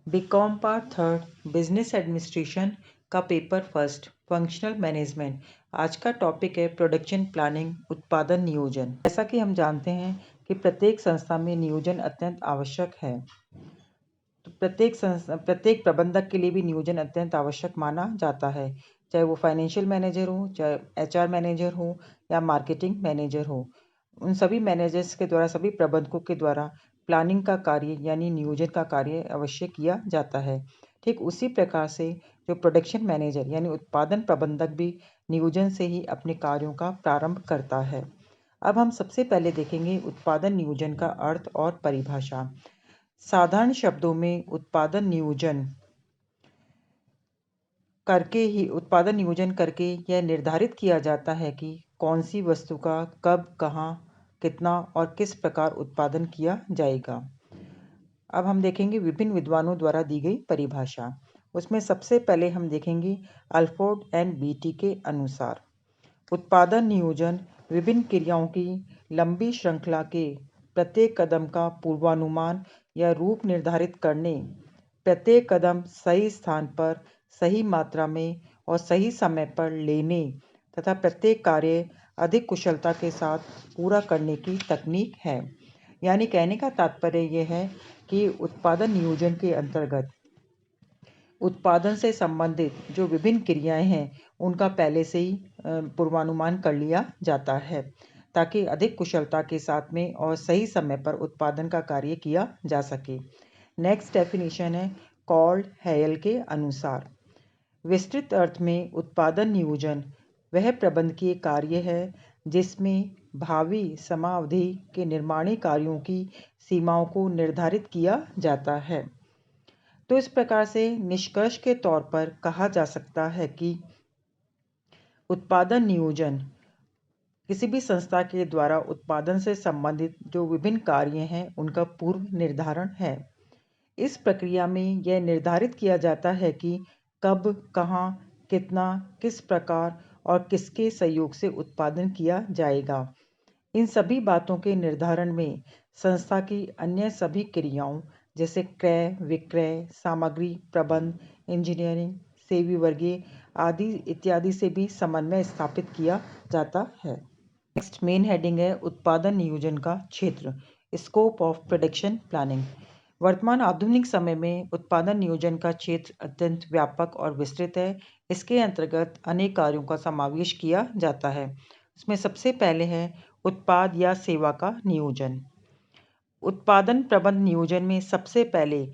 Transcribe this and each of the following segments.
BCom part third business administration का paper first functional management. आज का टॉपिक है प्रोडक्शन प्लानिंग, उत्पादन नियोजन। जैसा कि हम जानते हैं कि प्रत्येक संस्था में नियोजन अत्यंत आवश्यक है। तो प्रत्येक प्रबंधक के लिए भी नियोजन अत्यंत आवश्यक माना जाता है, चाहे वो फाइनेंशियल मैनेजर हो, चाहे एचआर मैनेजर हो या मार्केटिंग मैनेजर हो। उन सभी मैनेजर्स के द्वारा, सभी प्रबंधकों के द्वारा प्लानिंग का कार्य यानी नियोजन का कार्य अवश्य किया जाता है। ठीक उसी प्रकार से जो प्रोडक्शन मैनेजर यानी उत्पादन प्रबंधक भी नियोजन से ही अपने कार्यों का प्रारंभ करता है। अब हम सबसे पहले देखेंगे उत्पादन नियोजन का अर्थ और परिभाषा। साधारण शब्दों में उत्पादन नियोजन करके यह निर्धारित किया जाता है कि कौन सी वस्तु का कब, कहाँ, कितना और किस प्रकार उत्पादन किया जाएगा। अब हम देखेंगे विभिन्न विद्वानों द्वारा दी गई परिभाषा। उसमें सबसे पहले हम देखेंगे अल्फोर्ड एंड बीटी के अनुसार उत्पादन नियोजन विभिन्न क्रियाओं की लंबी श्रृंखला के प्रत्येक कदम का पूर्वानुमान या रूप निर्धारित करने, प्रत्येक कदम सही स्थान पर, सही मात्रा में और सही समय पर लेने तथा प्रत्येक कार्य अधिक कुशलता के साथ पूरा करने की तकनीक है। यानी कहने का तात्पर्य यह है कि उत्पादन नियोजन के अंतर्गत उत्पादन से संबंधित जो विभिन्न क्रियाएं हैं उनका पहले से ही पूर्वानुमान कर लिया जाता है, ताकि अधिक कुशलता के साथ में और सही समय पर उत्पादन का कार्य किया जा सके। नेक्स्ट डेफिनेशन है कॉल्ड हेयल के अनुसार। विस्तृत अर्थ में उत्पादन नियोजन वह प्रबंधकीय कार्य है जिसमें भावी समावधि के निर्माणी कार्यों की सीमाओं को निर्धारित किया जाता है। तो इस प्रकार से निष्कर्ष के तौर पर कहा जा सकता है कि उत्पादन नियोजन किसी भी संस्था के द्वारा उत्पादन से संबंधित जो विभिन्न कार्य हैं उनका पूर्व निर्धारण है। इस प्रक्रिया में यह निर्धारित किया जाता है कि कब, कहाँ, कितना, किस प्रकार और किसके सहयोग से उत्पादन किया जाएगा। इन सभी बातों के निर्धारण में संस्था की अन्य सभी क्रियाओं जैसे क्रय, विक्रय, सामग्री प्रबंध, इंजीनियरिंग, सेवी वर्गीय आदि इत्यादि से भी समन्वय स्थापित किया जाता है। नेक्स्ट मेन हेडिंग है उत्पादन नियोजन का क्षेत्र, स्कोप ऑफ प्रोडक्शन प्लानिंग। वर्तमान आधुनिक समय में उत्पादन नियोजन का क्षेत्र अत्यंत व्यापक और विस्तृत है। इसके अंतर्गत अनेक कार्यों का समावेश किया जाता है। उसमें सबसे पहले है उत्पाद या सेवा का नियोजन। उत्पादन प्रबंध नियोजन में सबसे पहले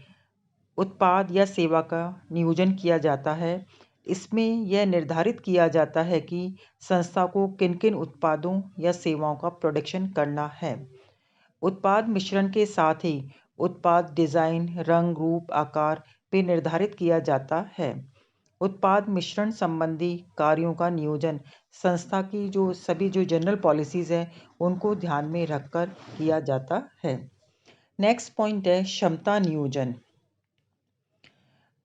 उत्पाद या सेवा का नियोजन किया जाता है। इसमें यह निर्धारित किया जाता है कि संस्था को किन किन उत्पादों या सेवाओं का प्रोडक्शन करना है। उत्पाद मिश्रण के साथ ही उत्पाद डिज़ाइन, रंग, रूप, आकार पे निर्धारित किया जाता है। उत्पाद मिश्रण संबंधी कार्यों का नियोजन संस्था की जो सभी जो जनरल पॉलिसीज़ हैं उनको ध्यान में रखकर किया जाता है। नेक्स्ट पॉइंट है क्षमता नियोजन।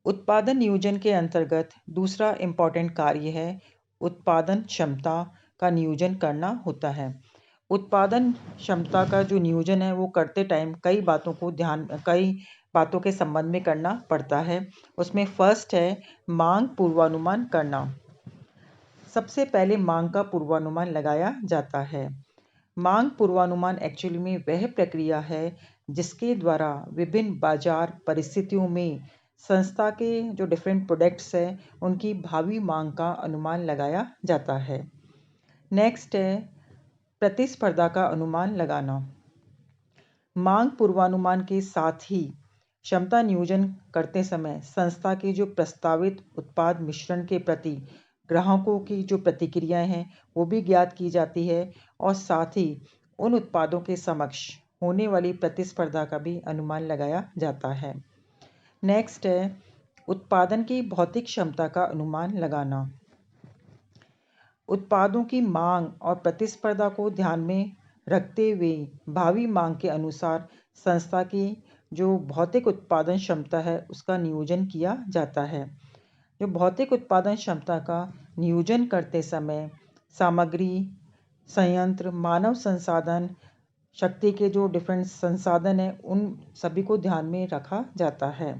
उत्पादन नियोजन के अंतर्गत दूसरा इम्पॉर्टेंट कार्य है उत्पादन क्षमता का नियोजन करना होता है। उत्पादन क्षमता का जो नियोजन है वो करते टाइम कई बातों के संबंध में करना पड़ता है। उसमें फर्स्ट है मांग पूर्वानुमान करना। सबसे पहले मांग का पूर्वानुमान लगाया जाता है। मांग पूर्वानुमान एक्चुअली में वह प्रक्रिया है जिसके द्वारा विभिन्न बाजार परिस्थितियों में संस्था के जो डिफरेंट प्रोडक्ट्स हैं उनकी भावी मांग का अनुमान लगाया जाता है। नेक्स्ट है प्रतिस्पर्धा का अनुमान लगाना। मांग पूर्वानुमान के साथ ही क्षमता नियोजन करते समय संस्था के जो प्रस्तावित उत्पाद मिश्रण के प्रति ग्राहकों की जो प्रतिक्रियाएं हैं वो भी ज्ञात की जाती है और साथ ही उन उत्पादों के समक्ष होने वाली प्रतिस्पर्धा का भी अनुमान लगाया जाता है। नेक्स्ट है उत्पादन की भौतिक क्षमता का अनुमान लगाना। उत्पादों की मांग और प्रतिस्पर्धा को ध्यान में रखते हुए भावी मांग के अनुसार संस्था की जो भौतिक उत्पादन क्षमता है उसका नियोजन किया जाता है। जो भौतिक उत्पादन क्षमता का नियोजन करते समय सामग्री, संयंत्र, मानव संसाधन, शक्ति के जो डिफरेंट संसाधन हैं उन सभी को ध्यान में रखा जाता है।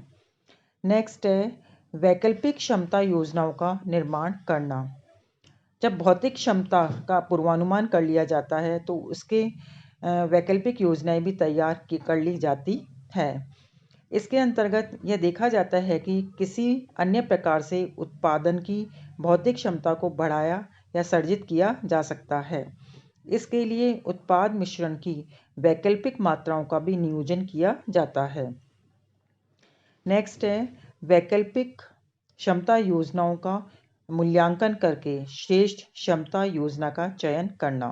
नेक्स्ट है वैकल्पिक क्षमता योजनाओं का निर्माण करना। जब भौतिक क्षमता का पूर्वानुमान कर लिया जाता है तो उसके वैकल्पिक योजनाएं भी तैयार कर ली जाती है। इसके अंतर्गत यह देखा जाता है कि किसी अन्य प्रकार से उत्पादन की भौतिक क्षमता को बढ़ाया या सर्जित किया जा सकता है। इसके लिए उत्पाद मिश्रण की वैकल्पिक मात्राओं का भी नियोजन किया जाता है। नेक्स्ट है वैकल्पिक क्षमता योजनाओं का मूल्यांकन करके श्रेष्ठ क्षमता योजना का चयन करना।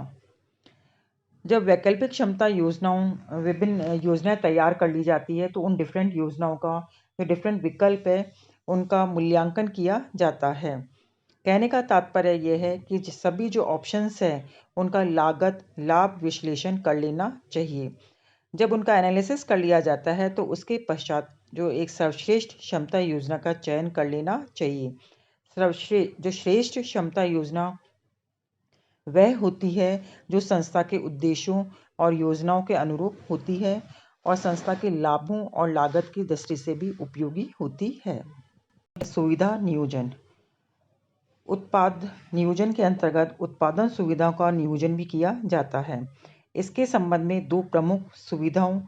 जब वैकल्पिक क्षमता योजनाओं विभिन्न योजनाएं तैयार कर ली जाती है तो उन डिफरेंट योजनाओं का जो डिफरेंट विकल्प है उनका मूल्यांकन किया जाता है। कहने का तात्पर्य यह है कि सभी जो ऑप्शंस हैं उनका लागत लाभ विश्लेषण कर लेना चाहिए। जब उनका एनालिसिस कर लिया जाता है तो उसके पश्चात जो एक सर्वश्रेष्ठ क्षमता योजना का चयन कर लेना चाहिए। जो श्रेष्ठ क्षमता योजना वह होती है जो संस्था के उद्देश्यों और योजनाओं के अनुरूप होती है और संस्था के लाभों और लागत की दृष्टि से भी उपयोगी होती है। सुविधा नियोजन। उत्पाद नियोजन के अंतर्गत उत्पादन सुविधाओं का नियोजन भी किया जाता है। इसके संबंध में दो प्रमुख सुविधाओं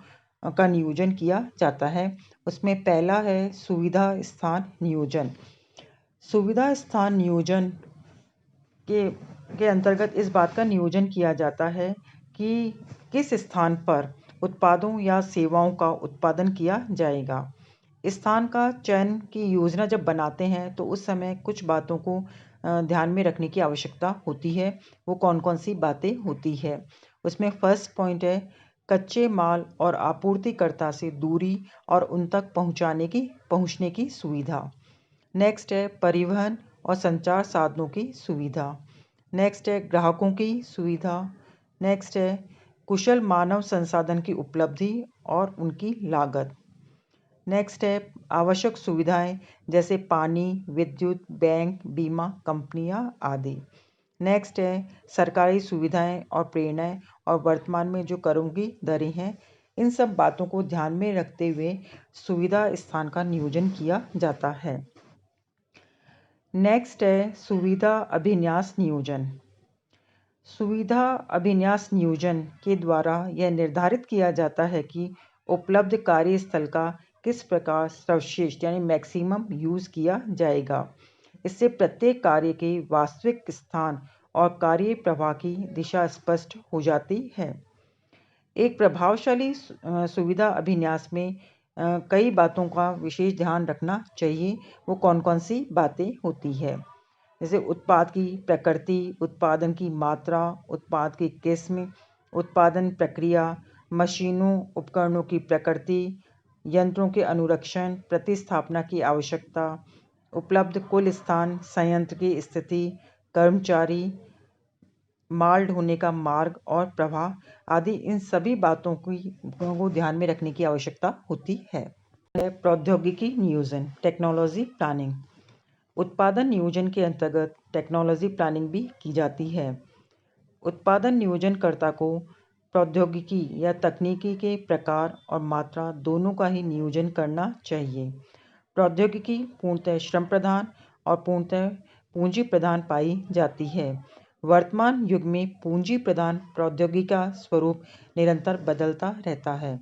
का नियोजन किया जाता है। उसमें पहला है सुविधा स्थान नियोजन। सुविधा स्थान नियोजन के अंतर्गत इस बात का नियोजन किया जाता है कि किस स्थान पर उत्पादों या सेवाओं का उत्पादन किया जाएगा। स्थान का चयन की योजना जब बनाते हैं तो उस समय कुछ बातों को ध्यान में रखने की आवश्यकता होती है। वो कौन कौन सी बातें होती है उसमें फर्स्ट पॉइंट है कच्चे माल और आपूर्तिकर्ता से दूरी और उन तक पहुंचने की सुविधा। नेक्स्ट है परिवहन और संचार साधनों की सुविधा। नेक्स्ट है ग्राहकों की सुविधा। नेक्स्ट है कुशल मानव संसाधन की उपलब्धि और उनकी लागत। नेक्स्ट है आवश्यक सुविधाएं जैसे पानी विद्युत बैंक बीमा कंपनियां आदि। नेक्स्ट है सरकारी सुविधाएं और प्रेरणाएं और वर्तमान में जो करों की दरें हैं इन सब बातों को ध्यान में रखते हुए सुविधा स्थान का नियोजन किया जाता है। नेक्स्ट है सुविधा अभिन्यास नियोजन। सुविधा अभिन्यास नियोजन के द्वारा यह निर्धारित किया जाता है कि उपलब्ध कार्यस्थल का किस प्रकार सर्वश्रेष्ठ यानी मैक्सिमम यूज़ किया जाएगा। इससे प्रत्येक कार्य के वास्तविक स्थान और कार्य प्रवाह की दिशा स्पष्ट हो जाती है। एक प्रभावशाली सुविधा अभिन्यास में कई बातों का विशेष ध्यान रखना चाहिए। वो कौन कौन सी बातें होती है जैसे उत्पाद की प्रकृति उत्पादन की मात्रा उत्पाद की किस्म उत्पादन प्रक्रिया मशीनों उपकरणों की प्रकृति यंत्रों के अनुरक्षण प्रतिस्थापना की आवश्यकता उपलब्ध कुल स्थान संयंत्र की स्थिति कर्मचारी माल ढोने का मार्ग और प्रवाह आदि इन सभी बातों को ध्यान में रखने की आवश्यकता होती है। प्रौद्योगिकी नियोजन टेक्नोलॉजी प्लानिंग। उत्पादन नियोजन के अंतर्गत टेक्नोलॉजी प्लानिंग भी की जाती है। उत्पादन नियोजनकर्ता को प्रौद्योगिकी या तकनीकी के प्रकार और मात्रा दोनों का ही नियोजन करना चाहिए। प्रौद्योगिकी पूर्णतः श्रम प्रधान और पूर्णतः पूंजी प्रधान पाई जाती है। वर्तमान युग में पूंजी प्रधान प्रौद्योगिकी का स्वरूप निरंतर बदलता रहता है।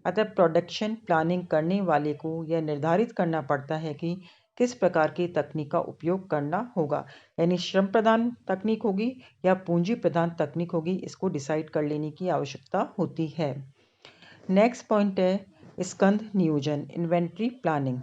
अतः प्रोडक्शन प्लानिंग करने वाले को यह निर्धारित करना पड़ता है कि किस प्रकार की तकनीक का उपयोग करना होगा यानी श्रम प्रधान तकनीक होगी या पूंजी प्रधान तकनीक होगी इसको डिसाइड कर लेने की आवश्यकता होती है। नेक्स्ट पॉइंट है स्कंध नियोजन इन्वेंट्री प्लानिंग।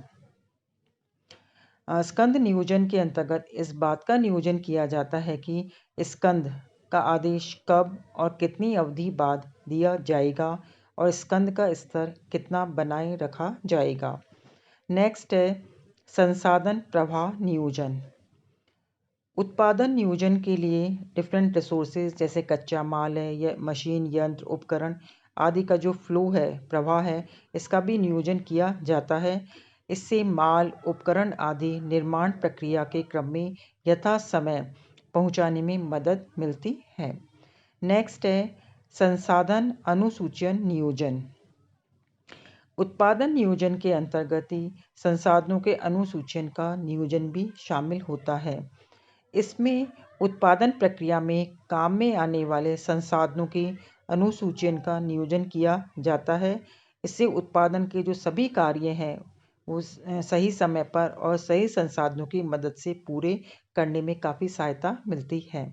स्कंध नियोजन के अंतर्गत इस बात का नियोजन किया जाता है कि स्कंध का आदेश कब और कितनी अवधि बाद दिया जाएगा और स्कंध का स्तर कितना बनाए रखा जाएगा। नेक्स्ट है संसाधन प्रवाह नियोजन। उत्पादन नियोजन के लिए डिफरेंट रिसोर्सेज जैसे कच्चा माल है या मशीन यंत्र उपकरण आदि का जो फ्लो है प्रवाह है इसका भी नियोजन किया जाता है। इससे माल उपकरण आदि निर्माण प्रक्रिया के क्रम में यथा समय पहुंचाने में मदद मिलती है। नेक्स्ट है संसाधन अनुसूचन नियोजन। उत्पादन नियोजन के अंतर्गत ही संसाधनों के अनुसूचन का नियोजन भी शामिल होता है। इसमें उत्पादन प्रक्रिया में काम में आने वाले संसाधनों के अनुसूचन का नियोजन किया जाता है। इससे उत्पादन के जो सभी कार्य हैं वो सही समय पर और सही संसाधनों की मदद से पूरे करने में काफ़ी सहायता मिलती है।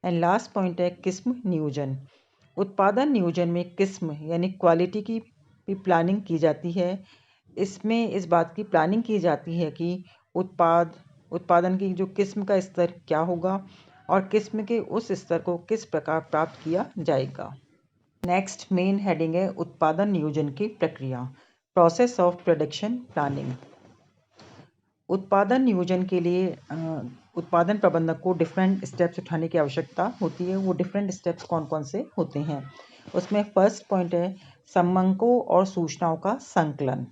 एंड लास्ट पॉइंट है किस्म नियोजन। उत्पादन नियोजन में किस्म यानी क्वालिटी की भी प्लानिंग की जाती है। इसमें इस बात की प्लानिंग की जाती है कि उत्पादन की जो किस्म का स्तर क्या होगा और किस्म के उस स्तर को किस प्रकार प्राप्त किया जाएगा। नेक्स्ट मेन हेडिंग है उत्पादन नियोजन की प्रक्रिया, प्रोसेस ऑफ प्रोडक्शन प्लानिंग। उत्पादन नियोजन के लिए उत्पादन प्रबंधक को डिफरेंट स्टेप्स उठाने की आवश्यकता होती है। वो डिफरेंट स्टेप्स कौन कौन से होते हैं, उसमें फर्स्ट पॉइंट है समंकों और सूचनाओं का संकलन।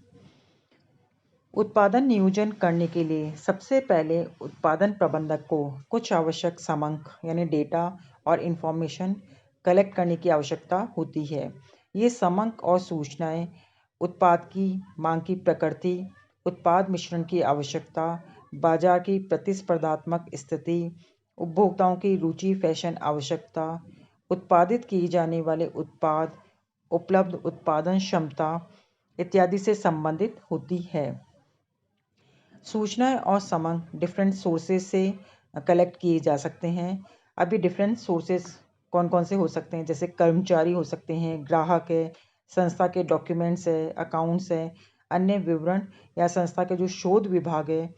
उत्पादन नियोजन करने के लिए सबसे पहले उत्पादन प्रबंधक को कुछ आवश्यक समंक यानी डेटा और इंफॉर्मेशन कलेक्ट करने की आवश्यकता होती है। ये समंक और सूचनाएं उत्पाद की मांग की प्रकृति, उत्पाद मिश्रण की आवश्यकता, बाजार की प्रतिस्पर्धात्मक स्थिति, उपभोक्ताओं की रुचि, फैशन आवश्यकता, उत्पादित किए जाने वाले उत्पाद, उपलब्ध उत्पादन क्षमता इत्यादि से संबंधित होती है। सूचनाएं और समंक डिफरेंट सोर्सेज से कलेक्ट किए जा सकते हैं। अभी डिफरेंट सोर्सेज कौन कौन से हो सकते हैं, जैसे कर्मचारी हो सकते हैं, ग्राहक है, संस्था के डॉक्यूमेंट्स है, अकाउंट्स है, अन्य विवरण या संस्था के जो शोध विभाग है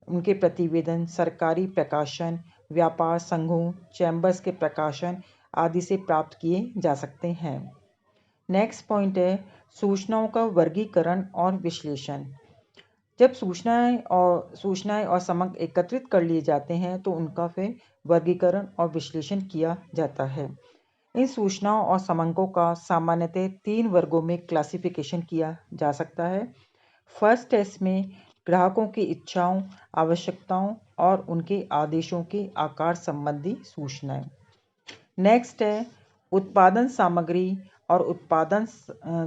उनके प्रतिवेदन, सरकारी प्रकाशन, व्यापार संघों, चैम्बर्स के प्रकाशन आदि से प्राप्त किए जा सकते हैं। नेक्स्ट पॉइंट है सूचनाओं का वर्गीकरण और विश्लेषण। जब सूचनाएं और समंक एकत्रित कर लिए जाते हैं तो उनका फिर वर्गीकरण और विश्लेषण किया जाता है। इन सूचनाओं और समंकों का सामान्यतः 3 वर्गों में क्लासिफिकेशन किया जा सकता है। फर्स्ट है इसमें ग्राहकों की इच्छाओं, आवश्यकताओं और उनके आदेशों के आकार संबंधी सूचनाएं। नेक्स्ट है उत्पादन सामग्री और उत्पादन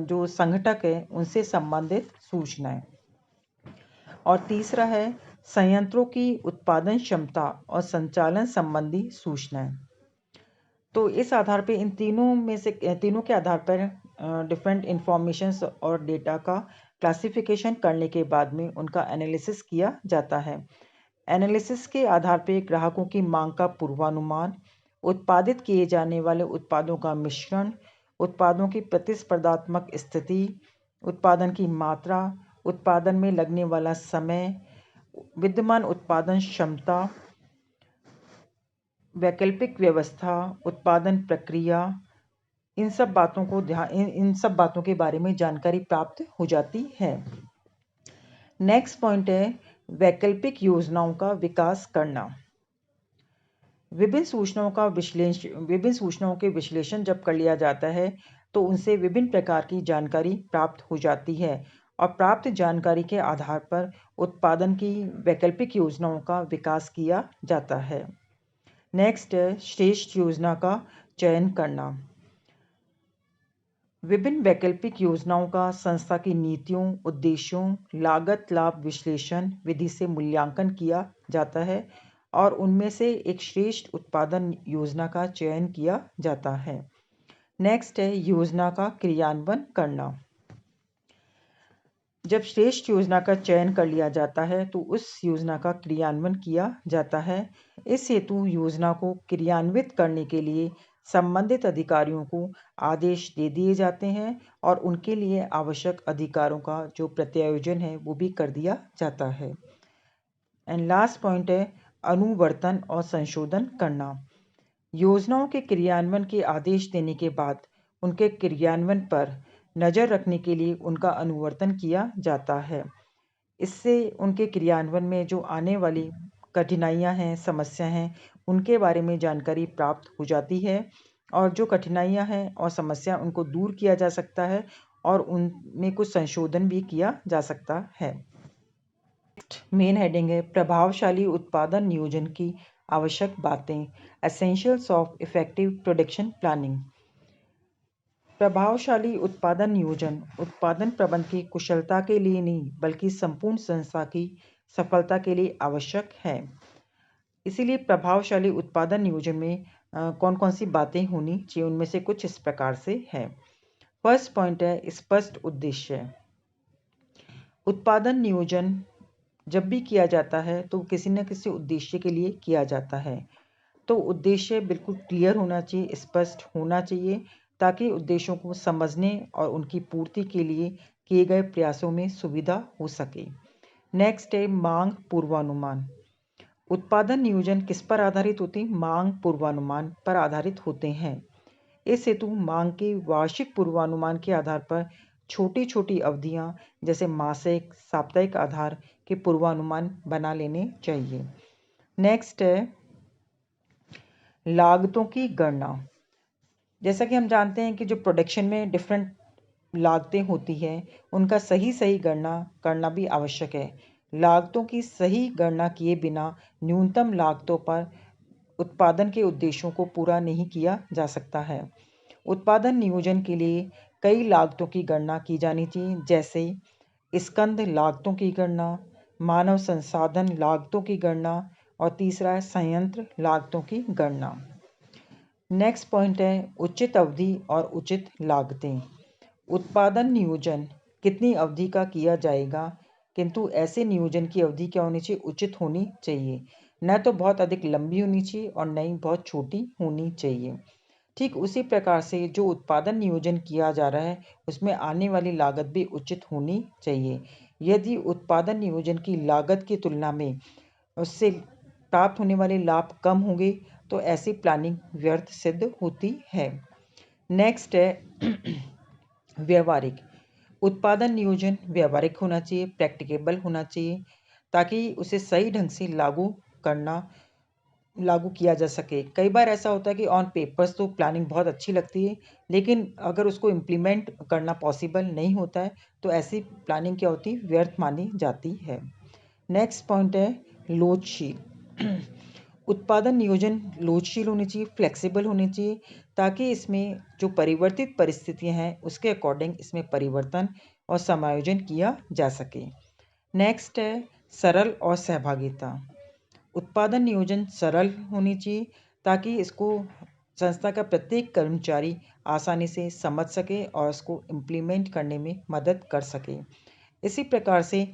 जो संघटक है उनसे संबंधित सूचनाएं। और तीसरा है संयंत्रों की उत्पादन क्षमता और संचालन संबंधी सूचनाएं। तो इस आधार पे इन तीनों के आधार पर डिफरेंट इंफॉर्मेशंस और डेटा का क्लासिफिकेशन करने के बाद में उनका एनालिसिस किया जाता है। एनालिसिस के आधार पर ग्राहकों की मांग का पूर्वानुमान, उत्पादित किए जाने वाले उत्पादों का मिश्रण, उत्पादों की प्रतिस्पर्धात्मक स्थिति, उत्पादन की मात्रा, उत्पादन में लगने वाला समय, विद्यमान उत्पादन क्षमता, वैकल्पिक व्यवस्था, उत्पादन प्रक्रिया, इन सब बातों के बारे में जानकारी प्राप्त हो जाती है। नेक्स्ट पॉइंट है वैकल्पिक योजनाओं का विकास करना। विभिन्न सूचनाओं के विश्लेषण जब कर लिया जाता है तो उनसे विभिन्न प्रकार की जानकारी प्राप्त हो जाती है और प्राप्त जानकारी के आधार पर उत्पादन की वैकल्पिक योजनाओं का विकास किया जाता है। नेक्स्ट है श्रेष्ठ योजना का चयन करना। विभिन्न वैकल्पिक योजनाओं का संस्था की नीतियों, उद्देश्यों, लागत लाभ विश्लेषण विधि से मूल्यांकन किया जाता है और उनमें से एक श्रेष्ठ उत्पादन योजना का चयन किया जाता है। नेक्स्ट है योजना का क्रियान्वयन करना। जब श्रेष्ठ योजना का चयन कर लिया जाता है तो उस योजना का क्रियान्वयन किया जाता है। इस हेतु योजना को क्रियान्वित करने के लिए संबंधित अधिकारियों को आदेश दे दिए जाते हैं और उनके लिए आवश्यक अधिकारों का जो प्रत्यायोजन है वो भी कर दिया जाता है। एंड लास्ट पॉइंट है अनुवर्तन और संशोधन करना। योजनाओं के क्रियान्वयन के आदेश देने के बाद उनके क्रियान्वयन पर नज़र रखने के लिए उनका अनुवर्तन किया जाता है। इससे उनके क्रियान्वयन में जो आने वाली कठिनाइयां हैं, समस्या हैं, उनके बारे में जानकारी प्राप्त हो जाती है और जो कठिनाइयां हैं और समस्या उनको दूर किया जा सकता है और उनमें कुछ संशोधन भी किया जा सकता है। मेन हेडिंग है प्रभावशाली उत्पादन नियोजन की आवश्यक बातें, essentials of effective production planning. प्रभावशाली उत्पादन नियोजन उत्पादन प्रबंधन की कुशलता के लिए नहीं बल्कि संपूर्ण संस्था की सफलता के लिए आवश्यक है। इसीलिए प्रभावशाली उत्पादन नियोजन में कौन कौन सी बातें होनी चाहिए, उनमें से कुछ इस प्रकार से है। फर्स्ट पॉइंट है स्पष्ट उद्देश्य। उत्पादन नियोजन जब भी किया जाता है तो किसी न किसी उद्देश्य के लिए किया जाता है। तो उद्देश्य बिल्कुल क्लियर होना चाहिए, स्पष्ट होना चाहिए, ताकि उद्देश्यों को समझने और उनकी पूर्ति के लिए किए गए प्रयासों में सुविधा हो सके। नेक्स्ट है मांग पूर्वानुमान। उत्पादन नियोजन किस पर आधारित होते हैं? मांग पूर्वानुमान पर आधारित होते हैं। इस हेतु मांग के वार्षिक पूर्वानुमान के आधार पर छोटी छोटी अवधियां जैसे मासिक साप्ताहिक आधार के पूर्वानुमान बना लेने चाहिए। नेक्स्ट है लागतों की गणना। जैसा कि हम जानते हैं कि जो प्रोडक्शन में डिफरेंट लागतें होती हैं उनका सही गणना करना भी आवश्यक है। लागतों की सही गणना किए बिना न्यूनतम लागतों पर उत्पादन के उद्देश्यों को पूरा नहीं किया जा सकता है। उत्पादन नियोजन के लिए कई लागतों की गणना की जानी चाहिए, जैसे स्कंध लागतों की गणना, मानव संसाधन लागतों की गणना और तीसरा है संयंत्र लागतों की गणना। नेक्स्ट पॉइंट है उचित अवधि और उचित लागतें। उत्पादन नियोजन कितनी अवधि का किया जाएगा, किंतु ऐसे नियोजन की अवधि क्या होनी चाहिए? उचित होनी चाहिए। न तो बहुत अधिक लंबी होनी चाहिए और न ही बहुत छोटी होनी चाहिए। ठीक उसी प्रकार से जो उत्पादन नियोजन किया जा रहा है उसमें आने वाली लागत भी उचित होनी चाहिए। यदि उत्पादन नियोजन की लागत की तुलना में उससे प्राप्त होने वाले लाभ कम होंगे तो ऐसी प्लानिंग व्यर्थ सिद्ध होती है। नेक्स्ट है व्यवहारिक। उत्पादन नियोजन व्यवहारिक होना चाहिए, प्रैक्टिकेबल होना चाहिए, ताकि उसे सही ढंग से लागू किया जा सके। कई बार ऐसा होता है कि ऑन पेपर्स तो प्लानिंग बहुत अच्छी लगती है, लेकिन अगर उसको इम्प्लीमेंट करना पॉसिबल नहीं होता है तो ऐसी प्लानिंग क्या होती है? व्यर्थ मानी जाती है। नेक्स्ट पॉइंट है लोचशील। उत्पादन नियोजन लोचशील होनी चाहिए, फ्लेक्सिबल होनी चाहिए, ताकि इसमें जो परिवर्तित परिस्थितियां हैं उसके अकॉर्डिंग इसमें परिवर्तन और समायोजन किया जा सके। नेक्स्ट है सरल और सहभागिता। उत्पादन नियोजन सरल होनी चाहिए ताकि इसको संस्था का प्रत्येक कर्मचारी आसानी से समझ सके और इसको इम्प्लीमेंट करने में मदद कर सके। इसी प्रकार से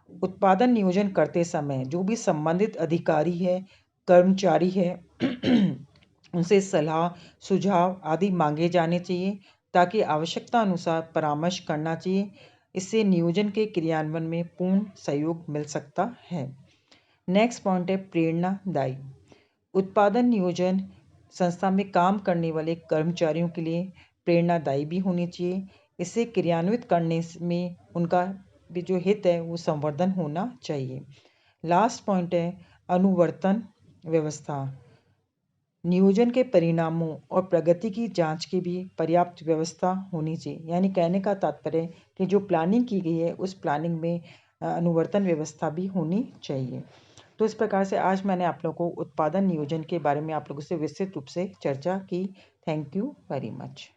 उत्पादन नियोजन करते समय जो भी संबंधित अधिकारी है, कर्मचारी है उनसे सलाह सुझाव आदि मांगे जाने चाहिए, ताकि आवश्यकता अनुसार परामर्श करना चाहिए। इससे नियोजन के क्रियान्वयन में पूर्ण सहयोग मिल सकता है। नेक्स्ट पॉइंट है प्रेरणादायी। उत्पादन नियोजन संस्था में काम करने वाले कर्मचारियों के लिए प्रेरणादायी भी होनी चाहिए। इसे क्रियान्वित करने में उनका भी जो हित है वो संवर्धन होना चाहिए। लास्ट पॉइंट है अनुवर्तन व्यवस्था। नियोजन के परिणामों और प्रगति की जांच की भी पर्याप्त व्यवस्था होनी चाहिए। यानी कहने का तात्पर्य कि जो प्लानिंग की गई है उस प्लानिंग में अनुवर्तन व्यवस्था भी होनी चाहिए। तो इस प्रकार से आज मैंने आप लोगों को उत्पादन नियोजन के बारे में आप लोगों से विस्तृत रूप से चर्चा की। Thank you very much.